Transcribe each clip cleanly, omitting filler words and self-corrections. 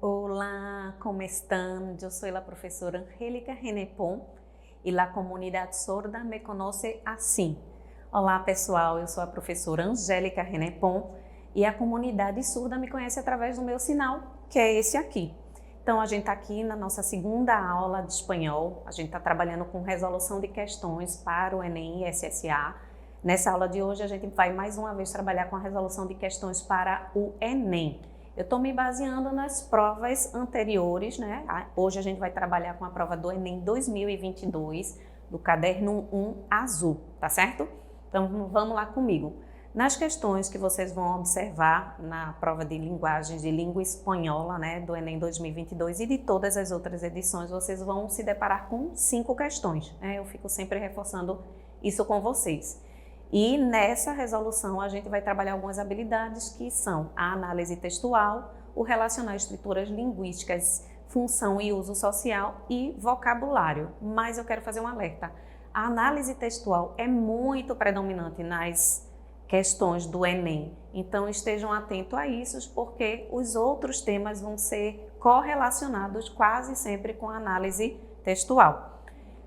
Hola, ¿cómo están? Yo soy la profesora Angélica Renepon e a comunidade sorda me conhece assim. Olá pessoal, eu sou a professora Angélica Renepon e a comunidade surda me conhece através do meu sinal, que é esse aqui. Então a gente está aqui na nossa segunda aula de espanhol, a gente está trabalhando com resolução de questões para o Enem e SSA. Nessa aula de hoje a gente vai mais uma vez trabalhar com a resolução de questões para o Enem. Eu estou me baseando nas provas anteriores, né? Hoje a gente vai trabalhar com a prova do Enem 2022, do caderno 1 azul, tá certo? Então vamos lá comigo. Nas questões que vocês vão observar na prova de linguagens de língua espanhola, né, do Enem 2022 e de todas as outras edições, vocês vão se deparar com 5 questões, né? Eu fico sempre reforçando isso com vocês. E nessa resolução a gente vai trabalhar algumas habilidades que são a análise textual, o relacionar estruturas linguísticas, função e uso social e vocabulário. Mas eu quero fazer um alerta. A análise textual é muito predominante nas questões do Enem. Então estejam atentos a isso, porque os outros temas vão ser correlacionados quase sempre com a análise textual.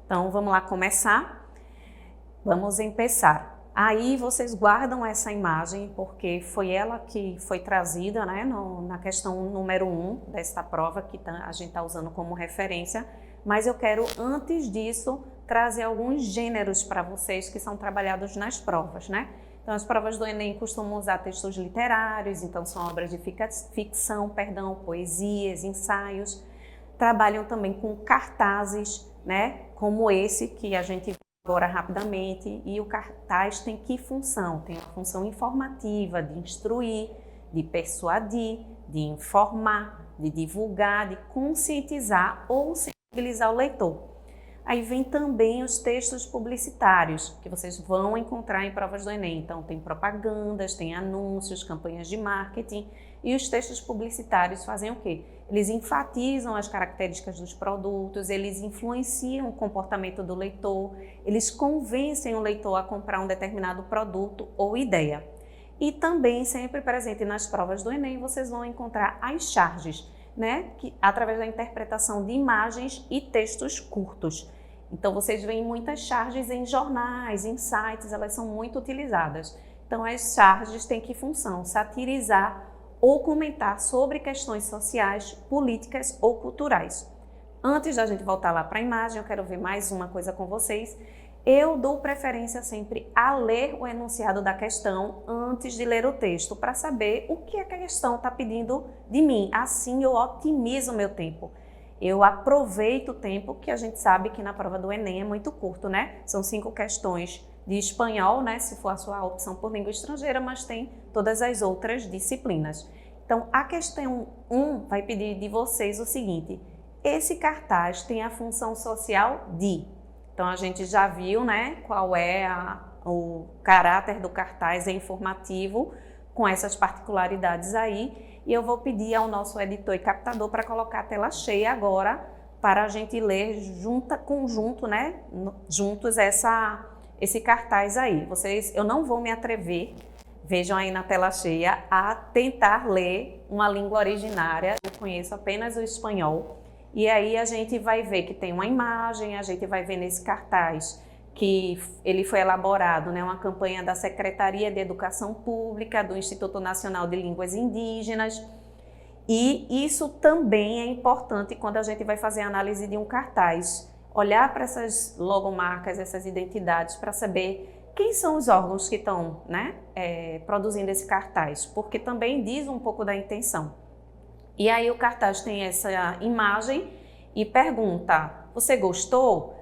Então vamos lá começar? Vamos começar. Aí vocês guardam essa imagem, porque foi ela que foi trazida, né, na questão número 1 desta prova, que a gente está usando como referência, mas eu quero, antes disso, trazer alguns gêneros para vocês que são trabalhados nas provas, né? Então, as provas do Enem costumam usar textos literários, então são obras de ficção, poesias, ensaios. Trabalham também com cartazes, né, como esse que a gente agora rapidamente, e o cartaz tem que função? Tem a função informativa, de instruir, de persuadir, de informar, de divulgar, de conscientizar ou sensibilizar o leitor. Aí vem também os textos publicitários, que vocês vão encontrar em provas do Enem. Então tem propagandas, tem anúncios, campanhas de marketing, e os textos publicitários fazem o quê? Eles enfatizam as características dos produtos, eles influenciam o comportamento do leitor, eles convencem o leitor a comprar um determinado produto ou ideia. E também, sempre presente nas provas do Enem, vocês vão encontrar as charges, né? Através da interpretação de imagens e textos curtos. Então, vocês veem muitas charges em jornais, em sites, elas são muito utilizadas. Então, as charges têm que função? Satirizar ou comentar sobre questões sociais, políticas ou culturais. Antes da gente voltar lá para a imagem, eu quero ver mais uma coisa com vocês. Eu dou preferência sempre a ler o enunciado da questão antes de ler o texto, para saber o que a questão está pedindo de mim. Assim eu otimizo o meu tempo. Eu aproveito o tempo, que a gente sabe que na prova do Enem é muito curto, né? São 5 questões de espanhol, né? Se for a sua opção por língua estrangeira, mas tem todas as outras disciplinas. Então, a questão 1 vai pedir de vocês o seguinte: esse cartaz tem a função social de... Então, a gente já viu, né, qual é o caráter do cartaz, é informativo, com essas particularidades aí. E eu vou pedir ao nosso editor e captador para colocar a tela cheia agora, para a gente ler juntos, né, juntos esse cartaz aí. Eu não vou me atrever, vejam aí na tela cheia, a tentar ler uma língua originária. Eu conheço apenas o espanhol. E aí a gente vai ver que tem uma imagem, a gente vai ver nesse cartaz que ele foi elaborado, né, uma campanha da Secretaria de Educação Pública, do Instituto Nacional de Línguas Indígenas. E isso também é importante quando a gente vai fazer a análise de um cartaz. Olhar para essas logomarcas, essas identidades, para saber quem são os órgãos que estão, né, produzindo esse cartaz, porque também diz um pouco da intenção. E aí o cartaz tem essa imagem e pergunta: você gostou?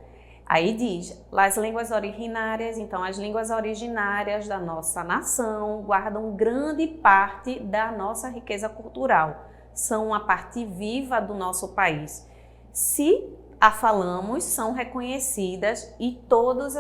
Aí diz, as línguas originárias, então as línguas originárias da nossa nação guardam grande parte da nossa riqueza cultural, são uma parte viva do nosso país. Se a falamos, são reconhecidas e todas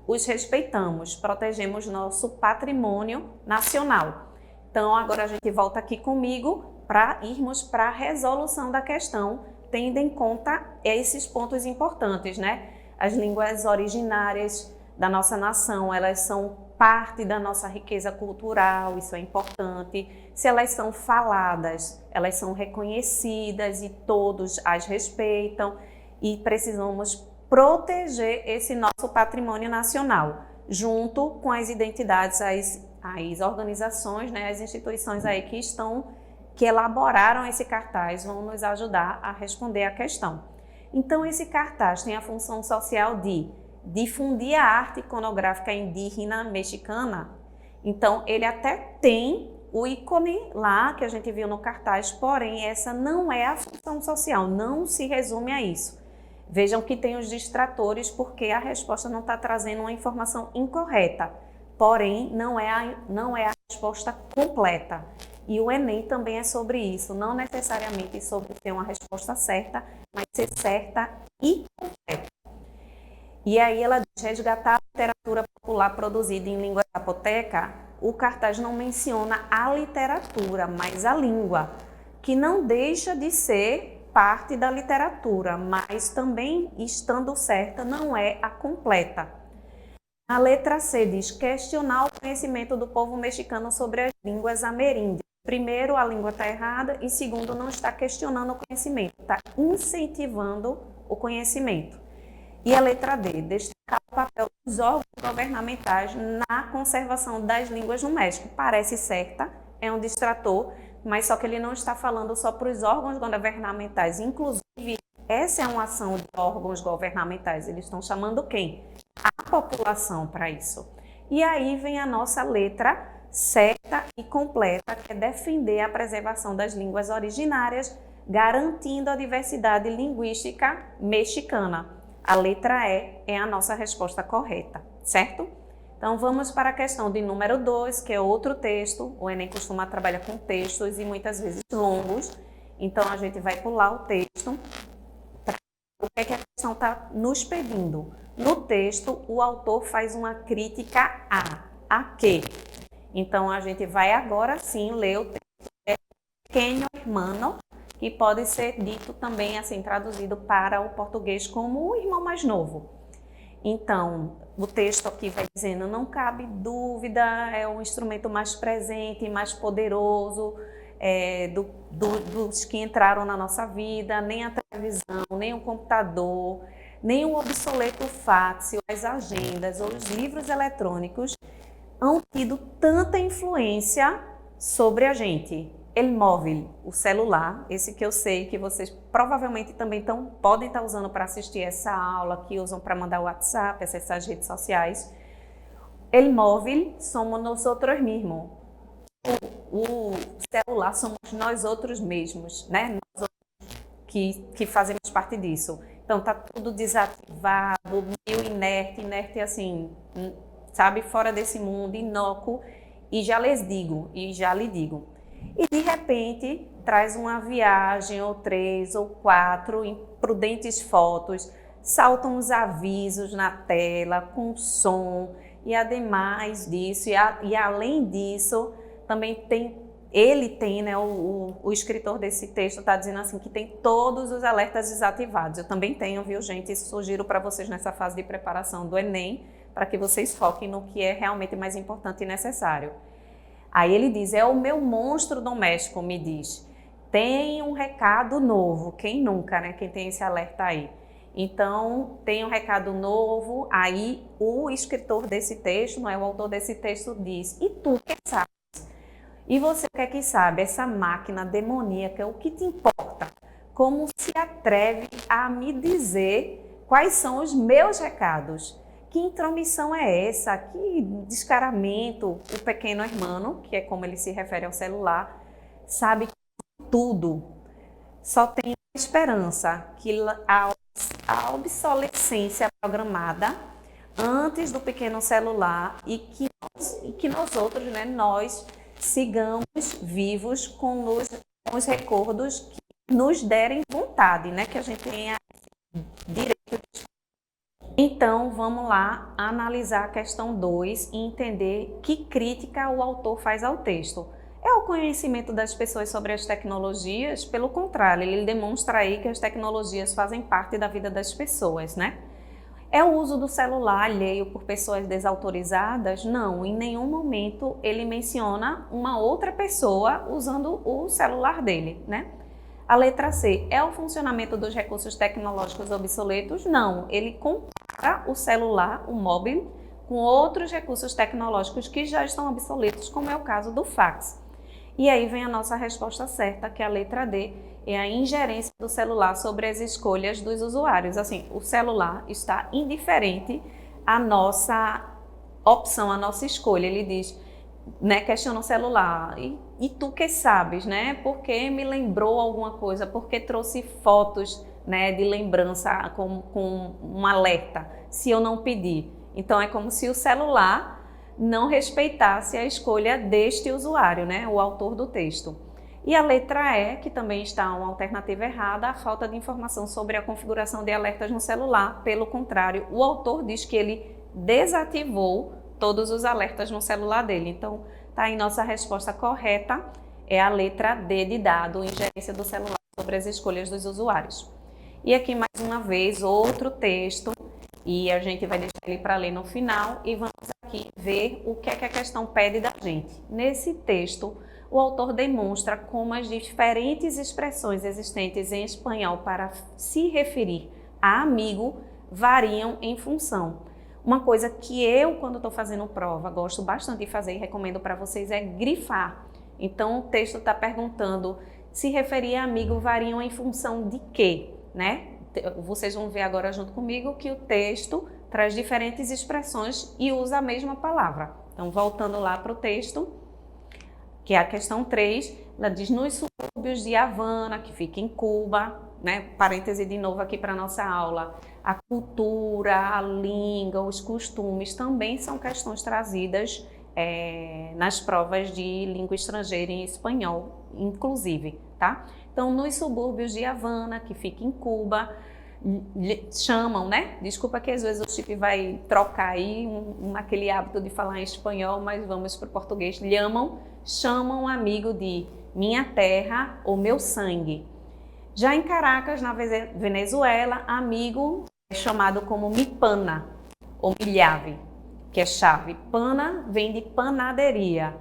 os respeitamos, protegemos nosso patrimônio nacional. Então, agora a gente volta aqui comigo para irmos para a resolução da questão, tendo em conta esses pontos importantes, né? As línguas originárias da nossa nação, elas são parte da nossa riqueza cultural, isso é importante. Se elas são faladas, elas são reconhecidas e todos as respeitam, e precisamos proteger esse nosso patrimônio nacional, junto com as identidades, as organizações, né, as instituições aí que elaboraram esse cartaz vão nos ajudar a responder à questão. Então, esse cartaz tem a função social de difundir a arte iconográfica indígena mexicana. Então, ele até tem o ícone lá que a gente viu no cartaz, porém, essa não é a função social, não se resume a isso. Vejam que tem os distratores, porque a resposta não está trazendo uma informação incorreta, porém, não é a resposta completa. E o Enem também é sobre isso, não necessariamente sobre ter uma resposta certa, mas ser certa e completa. E aí ela diz: resgatar a literatura popular produzida em língua zapoteca. O cartaz não menciona a literatura, mas a língua, que não deixa de ser parte da literatura, mas também, estando certa, não é a completa. A letra C diz: questionar o conhecimento do povo mexicano sobre as línguas ameríndias. Primeiro, a língua está errada, e segundo, não está questionando o conhecimento, está incentivando o conhecimento. E a letra D, destacar o papel dos órgãos governamentais na conservação das línguas no México. Parece certa, é um distrator, mas só que ele não está falando só para os órgãos governamentais. Inclusive, essa é uma ação de órgãos governamentais. Eles estão chamando quem? A população para isso. E aí vem a nossa letra certa e completa, que é defender a preservação das línguas originárias, garantindo a diversidade linguística mexicana. A letra E é a nossa resposta correta, certo? Então vamos para a questão de número 2, que é outro texto. O Enem costuma trabalhar com textos e muitas vezes longos, então a gente vai pular o texto. O que é que a questão está nos pedindo? No texto, o autor faz uma crítica a quê? Então a gente vai agora sim ler o texto. É Pequeno Hermano, que pode ser dito também, assim, traduzido para o português como o irmão mais novo. Então, o texto aqui vai dizendo: não cabe dúvida, é o instrumento mais presente, mais poderoso dos que entraram na nossa vida. Nem a televisão, nem o computador, nem o obsoleto fax, ou as agendas, ou os livros eletrônicos han tido tanta influência sobre a gente. El móvel, o celular, esse que eu sei que vocês provavelmente também podem estar usando para assistir essa aula, que usam para mandar WhatsApp, acessar as redes sociais. El móvel somos nós outros mesmos. O celular somos nós outros mesmos, né? Nós outros que fazemos parte disso. Então tá tudo desativado, meio inerte assim, sabe, fora desse mundo, inócuo. E já lhe digo, e de repente traz uma viagem, ou 3 ou 4 imprudentes fotos, saltam os avisos na tela com som, e ademais disso, e além disso, também ele tem, né, o escritor desse texto está dizendo assim, que tem todos os alertas desativados. Eu também tenho, viu, gente? Isso sugiro para vocês nessa fase de preparação do Enem, para que vocês foquem no que é realmente mais importante e necessário. Aí ele diz: é o meu monstro doméstico, me diz. Tem um recado novo. Quem nunca, né? Quem tem esse alerta aí. Então, tem um recado novo. Aí o escritor desse texto, não é o autor desse texto, diz: e tu, que sabes? E você, o que é que sabe? Essa máquina demoníaca, o que te importa? Como se atreve a me dizer quais são os meus recados? Que intromissão é essa? Que descaramento? O pequeno hermano, que é como ele se refere ao celular, sabe tudo. Só tem uma esperança, que a obsolescência programada antes do pequeno celular e que nós outros, né, nós sigamos vivos com os recordos que nos derem vontade, né, que a gente tenha direito de. Então, vamos lá analisar a questão 2 e entender que crítica o autor faz ao texto. É o conhecimento das pessoas sobre as tecnologias? Pelo contrário, ele demonstra aí que as tecnologias fazem parte da vida das pessoas, né? É o uso do celular alheio por pessoas desautorizadas? Não, em nenhum momento ele menciona uma outra pessoa usando o celular dele, né? A letra C, é o funcionamento dos recursos tecnológicos obsoletos? Não, ele compara o celular, o móvel, com outros recursos tecnológicos que já estão obsoletos, como é o caso do fax. E aí vem a nossa resposta certa, que é a letra D, é a ingerência do celular sobre as escolhas dos usuários. Assim, o celular está indiferente à nossa opção, à nossa escolha. Ele diz, né, questiona o celular, e tu que sabes, né? Porque me lembrou alguma coisa, porque trouxe fotos, né, de lembrança com um alerta, se eu não pedir. Então é como se o celular não respeitasse a escolha deste usuário, né, o autor do texto. E a letra E, que também está uma alternativa errada, a falta de informação sobre a configuração de alertas no celular. Pelo contrário, o autor diz que ele desativou todos os alertas no celular dele. Então, tá aí nossa resposta correta, é a letra D de dado, ingerência do celular sobre as escolhas dos usuários. E aqui, mais uma vez, outro texto, e a gente vai deixar ele para ler no final, e vamos aqui ver o que é que a questão pede da gente. Nesse texto, o autor demonstra como as diferentes expressões existentes em espanhol para se referir a amigo variam em função. Uma coisa que eu, quando estou fazendo prova, gosto bastante de fazer e recomendo para vocês é grifar. Então, o texto está perguntando se referir a amigo variam em função de quê, né? Vocês vão ver agora junto comigo que o texto traz diferentes expressões e usa a mesma palavra. Então, voltando lá para o texto, que é a questão 3, ela diz nos subúrbios de Havana, que fica em Cuba, né? Parêntese de novo aqui para a nossa aula. A cultura, a língua, os costumes também são questões trazidas nas provas de língua estrangeira em espanhol, inclusive, tá? Então, nos subúrbios de Havana, que fica em Cuba, chamam, né? Desculpa que às vezes o Chip vai trocar aí aquele hábito de falar em espanhol, mas vamos para o português. Chamam um amigo de minha terra ou meu sangue. Já em Caracas, na Venezuela, amigo é chamado como mi pana ou milhave, que é chave. Pana vem de panaderia,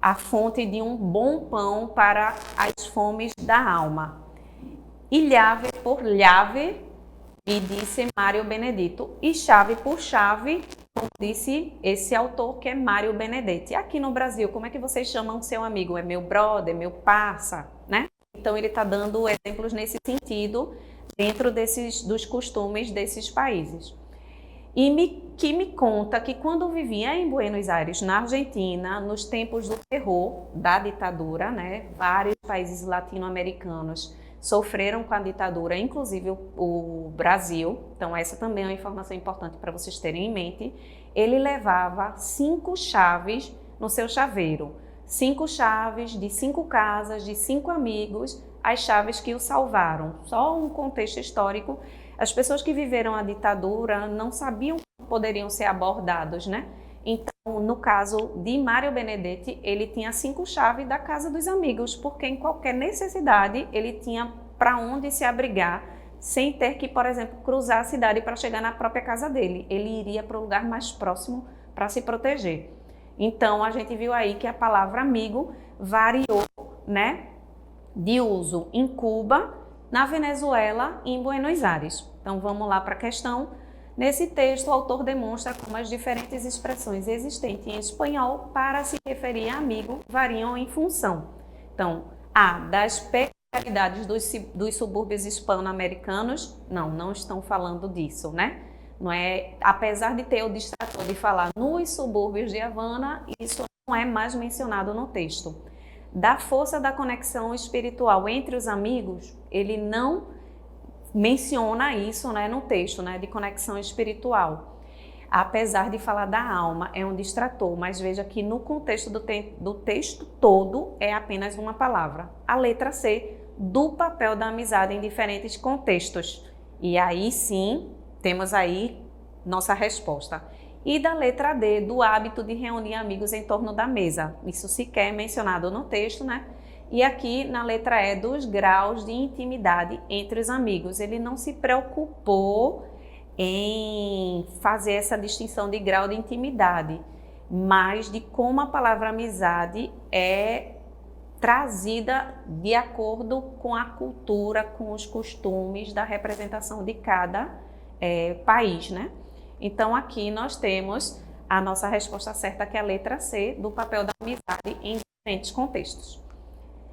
a fonte de um bom pão para as fomes da alma. E llave por llave, e disse Mário Benedito. E chave por chave, como disse esse autor, que é Mário Benedetti. Aqui no Brasil, como é que vocês chamam seu amigo? É meu brother, meu parça, né? Então, ele está dando exemplos nesse sentido, dentro dos costumes desses países. Que me conta que quando vivia em Buenos Aires, na Argentina, nos tempos do terror, da ditadura, né? Vários países latino-americanos sofreram com a ditadura, inclusive o Brasil. Então, essa também é uma informação importante para vocês terem em mente. Ele levava 5 chaves no seu chaveiro. 5 chaves de 5 casas, de 5 amigos, as chaves que o salvaram. Só um contexto histórico. As pessoas que viveram a ditadura não sabiam como poderiam ser abordados, né? Então, no caso de Mário Benedetti, ele tinha 5 chaves da casa dos amigos, porque em qualquer necessidade ele tinha para onde se abrigar, sem ter que, por exemplo, cruzar a cidade para chegar na própria casa dele. Ele iria para o lugar mais próximo para se proteger. Então, a gente viu aí que a palavra amigo variou, né, de uso em Cuba, na Venezuela e em Buenos Aires. Então, vamos lá para a questão. Nesse texto, o autor demonstra como as diferentes expressões existentes em espanhol para se referir a amigo variam em função. Então, das peculiaridades dos subúrbios hispano-americanos, não estão falando disso, né? Não é, apesar de ter o distrator de falar nos subúrbios de Havana, isso não é mais mencionado no texto. Da força da conexão espiritual entre os amigos, ele não menciona isso, né, no texto, né, de conexão espiritual. Apesar de falar da alma, é um distrator, mas veja que no contexto do texto todo é apenas uma palavra. A letra C, do papel da amizade em diferentes contextos. E aí sim, temos aí nossa resposta. E da letra D, do hábito de reunir amigos em torno da mesa. Isso sequer é mencionado no texto, né? E aqui na letra E, dos graus de intimidade entre os amigos. Ele não se preocupou em fazer essa distinção de grau de intimidade, mas de como a palavra amizade é trazida de acordo com a cultura, com os costumes da representação de cada país, né? Então aqui nós temos a nossa resposta certa, que é a letra C, do papel da amizade em diferentes contextos.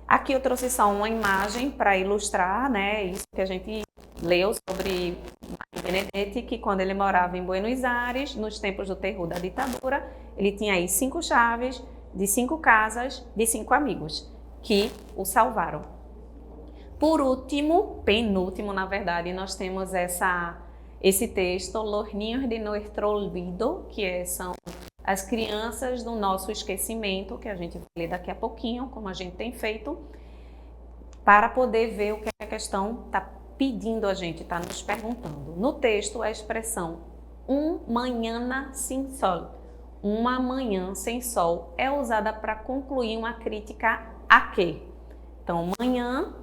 Aqui eu trouxe só uma imagem para ilustrar, né, isso que a gente leu sobre Mário Benedetti, que quando ele morava em Buenos Aires, nos tempos do terror da ditadura, ele tinha aí 5 chaves de 5 casas de 5 amigos que o salvaram. Por último, penúltimo na verdade, nós temos esse texto, Los niños de nuestro olvido, que são as crianças do nosso esquecimento, que a gente vai ler daqui a pouquinho, como a gente tem feito, para poder ver o que a questão está pedindo a gente, está nos perguntando. No texto, a expressão mañana sin sol, uma manhã sem sol, é usada para concluir uma crítica a quê? Então, manhã,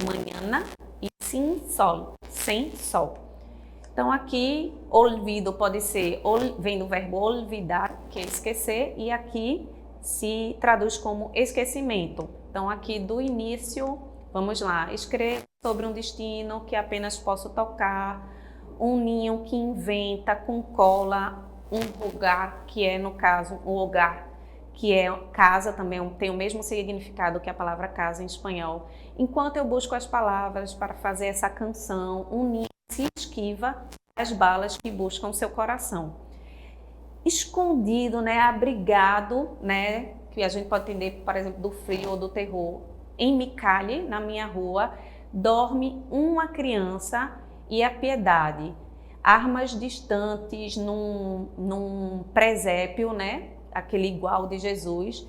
manhana e sin sol, sem sol. Então aqui, olvido pode ser, vem do verbo olvidar, que é esquecer, e aqui se traduz como esquecimento. Então aqui do início, vamos lá, escreva sobre um destino que apenas posso tocar, um ninho que inventa com cola, um lugar, que é no caso, um lugar, que é casa, também tem o mesmo significado que a palavra casa em espanhol. Enquanto eu busco as palavras para fazer essa canção, um ninho se esquiva as balas que buscam seu coração. Escondido, né, abrigado, né, que a gente pode entender, por exemplo, do frio ou do terror. Em Micali, na minha rua, dorme uma criança e a piedade. Armas distantes num presépio, né, aquele igual de Jesus,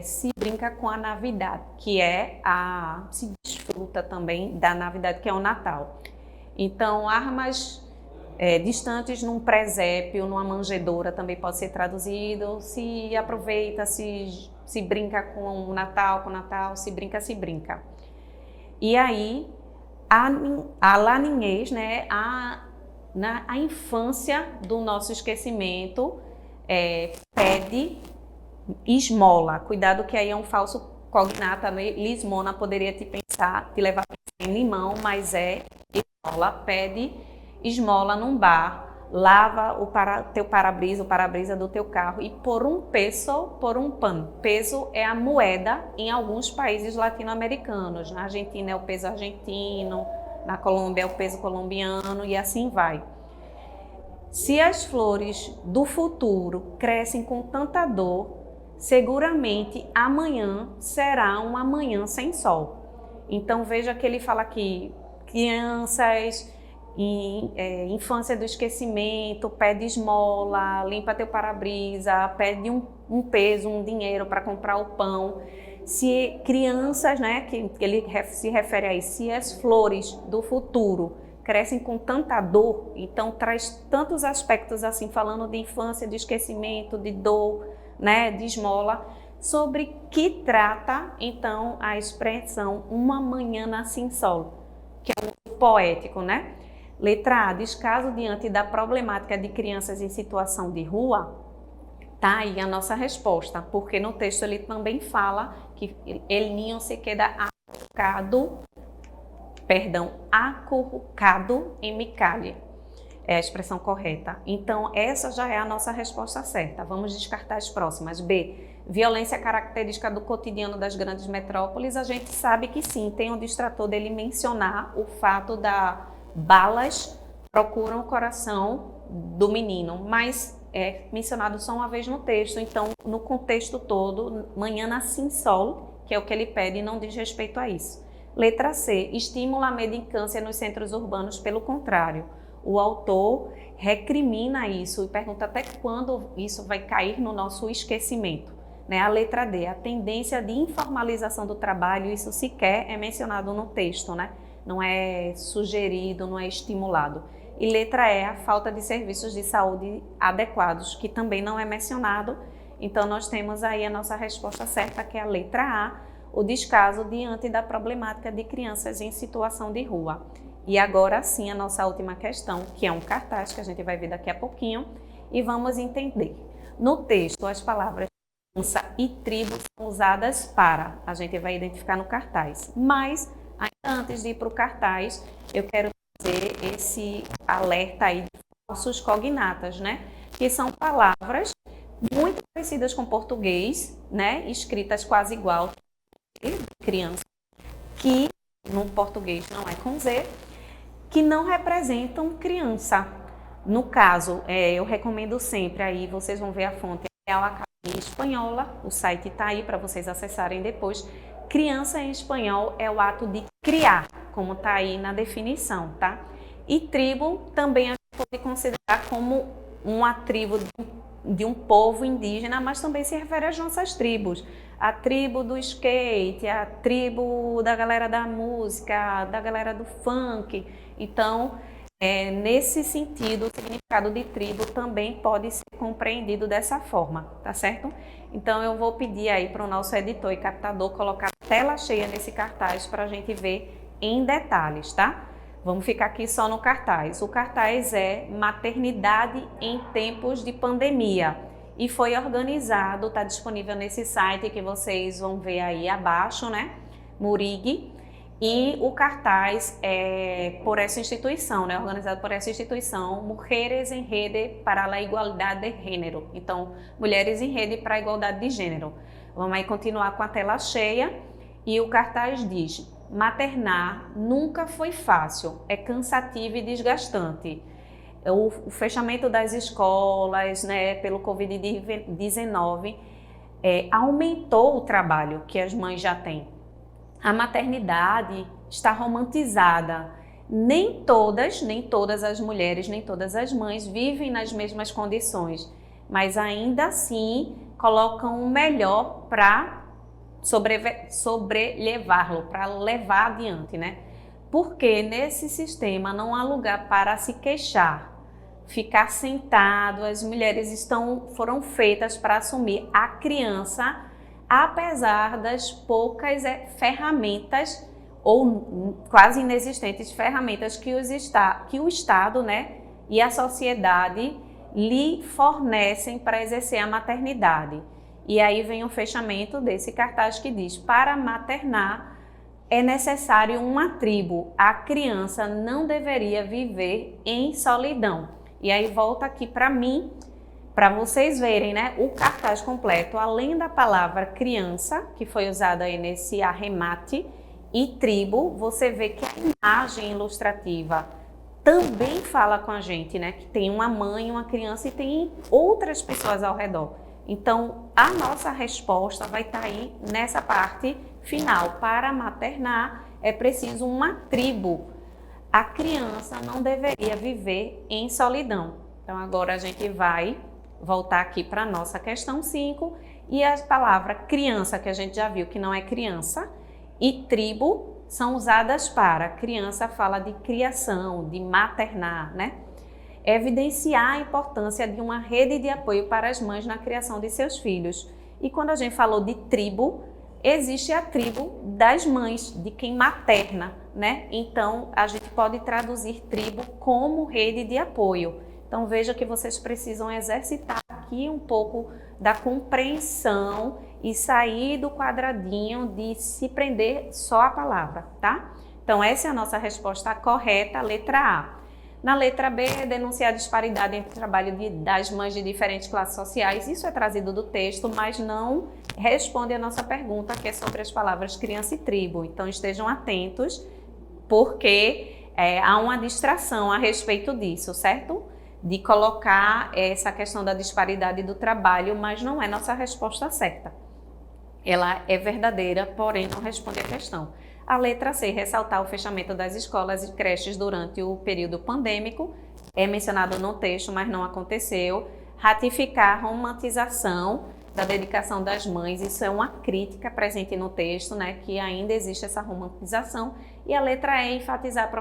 se brinca com a Navidade, que se desfruta também da Navidade, que é o Natal. Então, armas distantes num presépio, numa manjedoura também pode ser traduzido. Se aproveita, se brinca com o Natal, se brinca. E aí, a laninhez, né, a infância do nosso esquecimento pede esmola. Cuidado que aí é um falso cognato, né? Lismona poderia te levar a pensar em limão, mas esmola, pede esmola num bar, lava o para-brisa do teu carro e por um peso, por um pan. Peso é a moeda em alguns países latino-americanos. Na Argentina é o peso argentino, na Colômbia é o peso colombiano e assim vai. Se as flores do futuro crescem com tanta dor, seguramente amanhã será uma manhã sem sol. Então veja que ele fala aqui, crianças, infância do esquecimento, pede esmola, limpa teu para-brisa, pede um peso, um dinheiro para comprar o pão. Se crianças, né, que ele se refere aí, se as flores do futuro crescem com tanta dor, então traz tantos aspectos assim, falando de infância, de esquecimento, de dor, né, de esmola, sobre que trata então a expressão uma manhã sem sol, que é um poético, né? Letra A, descaso diante da problemática de crianças em situação de rua. Tá aí a nossa resposta, porque no texto ele também fala que el niño se queda acurrucado em Micali. É a expressão correta. Então, essa já é a nossa resposta certa. Vamos descartar as próximas. B, violência característica do cotidiano das grandes metrópoles. A gente sabe que sim, tem um distrator dele mencionar o fato da balas procuram o coração do menino, mas é mencionado só uma vez no texto. Então, no contexto todo, manhã sem sol, que é o que ele pede, não diz respeito a isso. Letra C, estimula a mendicância nos centros urbanos, pelo contrário. O autor recrimina isso e pergunta até quando isso vai cair no nosso esquecimento. Né? A letra D, a tendência de informalização do trabalho, isso sequer é mencionado no texto, né? Não é sugerido, não é estimulado. E letra E, a falta de serviços de saúde adequados, que também não é mencionado. Então, nós temos aí a nossa resposta certa, que é a letra A, o descaso diante da problemática de crianças em situação de rua. E agora sim a nossa última questão, que é um cartaz que a gente vai ver daqui a pouquinho, e vamos entender. No texto, as palavras criança e tribo são usadas para, a gente vai identificar no cartaz. Mas, ainda antes de ir para o cartaz, eu quero fazer esse alerta aí de falsos cognatas, né? Que são palavras muito parecidas com português, né? Escritas quase igual, criança, que no português não é com Z, que não representam criança. No caso, eu recomendo sempre, aí vocês vão ver a fonte, Real Academia Espanhola, o site está aí para vocês acessarem depois. Criança em espanhol é o ato de criar, como está aí na definição, tá? E tribo também a gente pode considerar como uma tribo de um povo indígena, mas também se refere às nossas tribos. A tribo do skate, a tribo da galera da música, da galera do funk. Então, nesse sentido, o significado de tribo também pode ser compreendido dessa forma, tá certo? Então, eu vou pedir aí para o nosso editor e captador colocar tela cheia nesse cartaz para a gente ver em detalhes, tá? Vamos ficar aqui só no cartaz. O cartaz é Maternidade em Tempos de Pandemia e foi organizado, está disponível nesse site que vocês vão ver aí abaixo, né? Murig. E o cartaz é por essa instituição, né? Organizado por essa instituição, Mujeres em Rede para a Igualdade de Gênero. Então, Mulheres em Rede para a Igualdade de Gênero. Vamos aí continuar com a tela cheia e o cartaz diz: maternar nunca foi fácil, é cansativo e desgastante. O fechamento das escolas, né, pelo Covid-19 aumentou o trabalho que as mães já têm. A maternidade está romantizada. Nem todas as mulheres, nem todas as mães vivem nas mesmas condições, mas ainda assim colocam o melhor para sobrelevá-lo, para levar adiante, né? Porque nesse sistema não há lugar para se queixar, ficar sentado. As mulheres foram feitas para assumir a criança, apesar das poucas ferramentas ou quase inexistentes ferramentas que o Estado, né, e a sociedade lhe fornecem para exercer a maternidade. E aí vem o fechamento desse cartaz que diz: para maternar é necessário uma tribo. A criança não deveria viver em solidão. E aí volta aqui para mim, para vocês verem, né, o cartaz completo, além da palavra criança, que foi usada aí nesse arremate, e tribo, você vê que a imagem ilustrativa também fala com a gente, né, que tem uma mãe, uma criança e tem outras pessoas ao redor. Então, a nossa resposta vai estar aí nessa parte final. Para maternar, é preciso uma tribo. A criança não deveria viver em solidão. Então, agora a gente vai voltar aqui para a nossa questão 5. E a palavra criança, que a gente já viu que não é criança, e tribo são usadas para. Criança fala de criação, de maternar, né? Evidenciar a importância de uma rede de apoio para as mães na criação de seus filhos. E quando a gente falou de tribo, existe a tribo das mães, de quem materna, né? Então, a gente pode traduzir tribo como rede de apoio. Então, veja que vocês precisam exercitar aqui um pouco da compreensão e sair do quadradinho de se prender só à palavra, tá? Então, essa é a nossa resposta correta, letra A. Na letra B, denunciar a disparidade entre o trabalho das mães de diferentes classes sociais. Isso é trazido do texto, mas não responde a nossa pergunta, que é sobre as palavras criança e tribo. Então, estejam atentos, porque há uma distração a respeito disso, certo? De colocar essa questão da disparidade do trabalho, mas não é nossa resposta certa. Ela é verdadeira, porém não responde a questão. A letra C, ressaltar o fechamento das escolas e creches durante o período pandêmico, é mencionado no texto, mas não aconteceu. Ratificar a romantização da dedicação das mães, isso é uma crítica presente no texto, né, que ainda existe essa romantização. E a letra E, enfatizar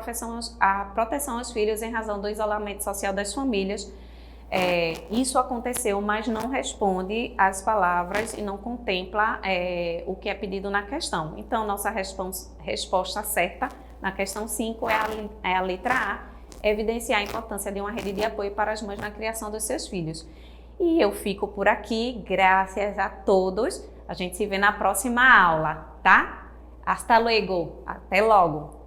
a proteção aos filhos em razão do isolamento social das famílias. Isso aconteceu, mas não responde às palavras e não contempla o que é pedido na questão. Então, nossa resposta certa Na questão 5 é a letra A, evidenciar a importância de uma rede de apoio para as mães na criação dos seus filhos. E eu fico por aqui, graças a todos. A gente se vê na próxima aula, tá? Hasta luego, até logo!